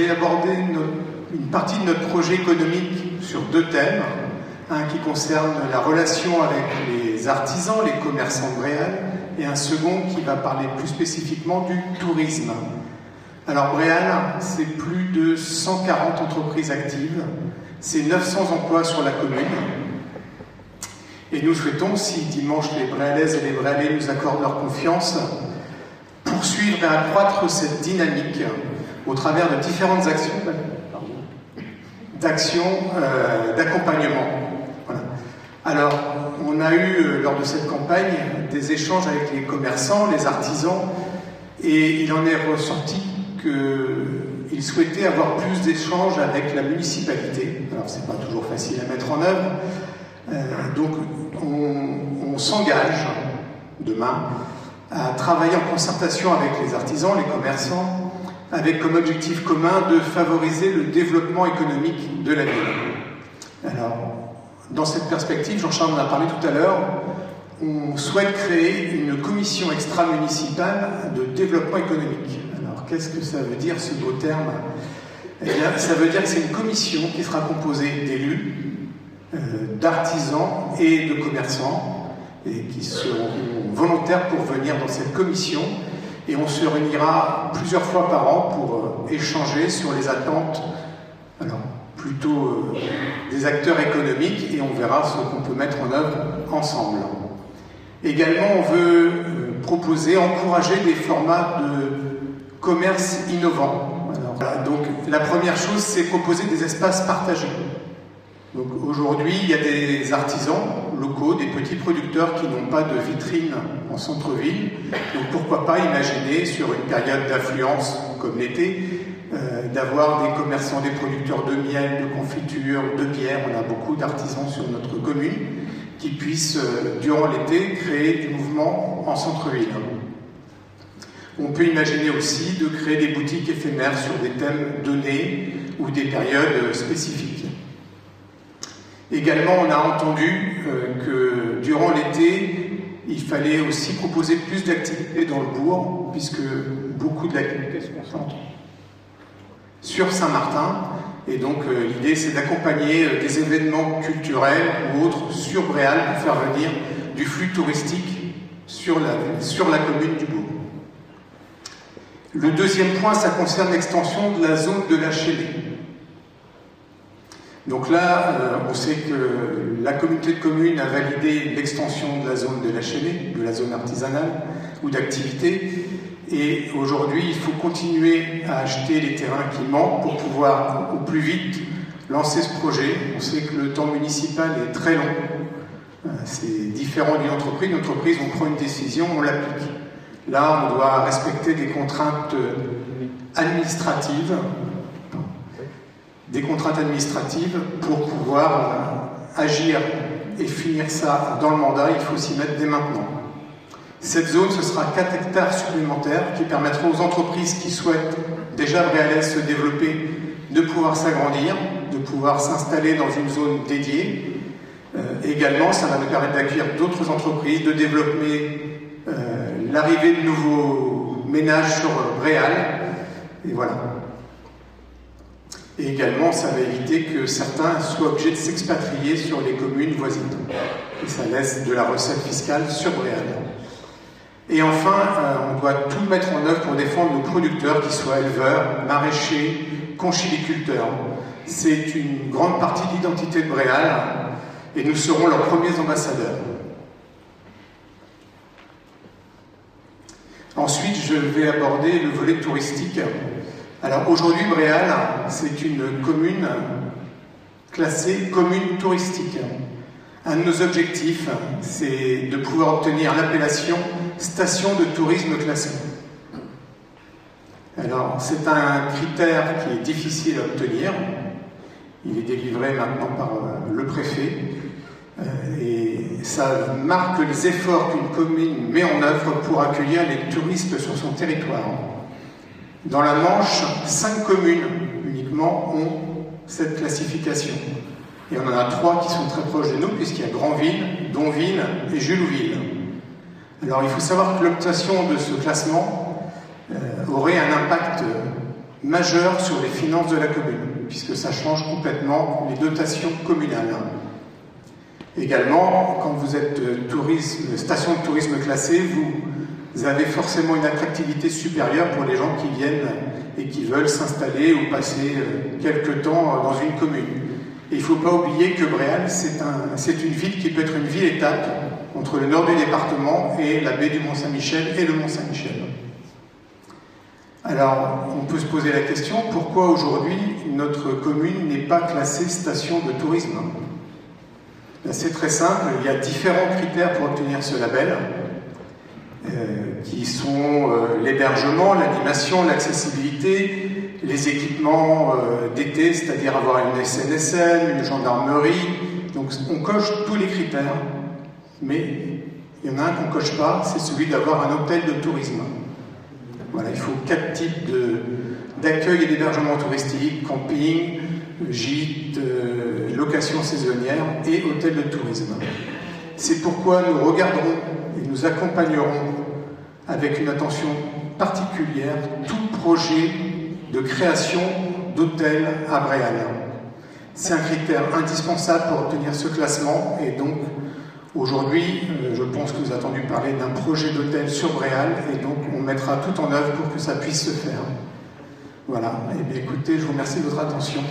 vais aborder une partie de notre projet économique sur deux thèmes. Un qui concerne la relation avec les artisans, les commerçants de Bréal, et un second qui va parler plus spécifiquement du tourisme. Alors Bréal, c'est plus de 140 entreprises actives, c'est 900 emplois sur la commune. Et nous souhaitons, si dimanche les Bréalaises et les Bréalais nous accordent leur confiance, poursuivre et accroître cette dynamique au travers de différentes actions d'accompagnement. Voilà. Alors, on a eu, lors de cette campagne, des échanges avec les commerçants, les artisans, et il en est ressorti qu'ils souhaitaient avoir plus d'échanges avec la municipalité. Alors, c'est pas toujours facile à mettre en œuvre. Donc, on s'engage demain à travailler en concertation avec les artisans, les commerçants, avec comme objectif commun de favoriser le développement économique de la ville. Alors, dans cette perspective, Jean-Charles en a parlé tout à l'heure, on souhaite créer une commission extra-municipale de développement économique. Alors, qu'est-ce que ça veut dire, ce beau terme? Eh bien, ça veut dire que c'est une commission qui sera composée d'élus, d'artisans et de commerçants, et qui seront volontaires pour venir dans cette commission. Et on se réunira plusieurs fois par an pour échanger sur les attentes, alors plutôt des acteurs économiques, et on verra ce qu'on peut mettre en œuvre ensemble. Également, on veut proposer, encourager des formats de commerce innovants. Alors, donc, la première chose, c'est proposer des espaces partagés. Donc aujourd'hui, il y a des artisans locaux, des petits producteurs qui n'ont pas de vitrine en centre-ville. Donc pourquoi pas imaginer, sur une période d'affluence comme l'été, d'avoir des commerçants, des producteurs de miel, de confiture, de bière. On a beaucoup d'artisans sur notre commune qui puissent, durant l'été, créer du mouvement en centre-ville. On peut imaginer aussi de créer des boutiques éphémères sur des thèmes donnés ou des périodes spécifiques. Également, on a entendu que durant l'été, il fallait aussi proposer plus d'activités dans le bourg, puisque beaucoup de l'activité se concentre sur Saint-Martin. Et donc, l'idée, c'est d'accompagner des événements culturels ou autres sur Bréal pour faire venir du flux touristique sur la commune du bourg. Le deuxième point, ça concerne l'extension de la zone de la Chênée. Donc là, on sait que la communauté de communes a validé l'extension de la zone de la Chênée, de la zone artisanale ou d'activité. Et aujourd'hui, il faut continuer à acheter les terrains qui manquent pour pouvoir au plus vite lancer ce projet. On sait que le temps municipal est très long. C'est différent d'une entreprise. Une entreprise, on prend une décision, on l'applique. Là, on doit respecter des contraintes administratives. Pour pouvoir agir et finir ça dans le mandat, il faut s'y mettre dès maintenant. Cette zone, ce sera 4 hectares supplémentaires qui permettront aux entreprises qui souhaitent déjà bréalaises se développer de pouvoir s'agrandir, de pouvoir s'installer dans une zone dédiée. Également, ça va nous permettre d'accueillir d'autres entreprises, de développer l'arrivée de nouveaux ménages sur Bréal. Et voilà. Et également, ça va éviter que certains soient obligés de s'expatrier sur les communes voisines. Et ça laisse de la recette fiscale sur Bréal. Et enfin, on doit tout mettre en œuvre pour défendre nos producteurs, qu'ils soient éleveurs, maraîchers, conchyliculteurs. C'est une grande partie de l'identité de Bréal, et nous serons leurs premiers ambassadeurs. Ensuite, je vais aborder le volet touristique. Alors aujourd'hui, Bréal, c'est une commune classée commune touristique. Un de nos objectifs, c'est de pouvoir obtenir l'appellation station de tourisme classée. Alors, c'est un critère qui est difficile à obtenir. Il est délivré maintenant par le préfet. Et ça marque les efforts qu'une commune met en œuvre pour accueillir les touristes sur son territoire. Dans la Manche, 5 communes uniquement ont cette classification. Et on en a 3 qui sont très proches de nous, puisqu'il y a Granville, Donville et Julouville. Alors il faut savoir que l'obtention de ce classement aurait un impact majeur sur les finances de la commune, puisque ça change complètement les dotations communales. Également, quand vous êtes station de tourisme classée, vous avez forcément une attractivité supérieure pour les gens qui viennent et qui veulent s'installer ou passer quelques temps dans une commune. Et il ne faut pas oublier que Bréal, c'est une ville qui peut être une ville-étape entre le nord du département et la baie du Mont-Saint-Michel et le Mont-Saint-Michel. Alors, on peut se poser la question, pourquoi aujourd'hui notre commune n'est pas classée station de tourisme? C'est très simple, il y a différents critères pour obtenir ce label, qui sont l'hébergement, l'animation, l'accessibilité, les équipements d'été, c'est-à-dire avoir une SNSM, une gendarmerie. Donc on coche tous les critères, mais il y en a un qu'on ne coche pas, c'est celui d'avoir un hôtel de tourisme. Voilà, il faut 4 types d'accueil et d'hébergement touristique, camping, gîte, location saisonnière et hôtel de tourisme. C'est pourquoi nous regarderons et nous accompagnerons avec une attention particulière tout projet de création d'hôtel à Bréal. C'est un critère indispensable pour obtenir ce classement et donc aujourd'hui, je pense que vous avez entendu parler d'un projet d'hôtel sur Bréal et donc on mettra tout en œuvre pour que ça puisse se faire. Voilà, et bien écoutez, je vous remercie de votre attention.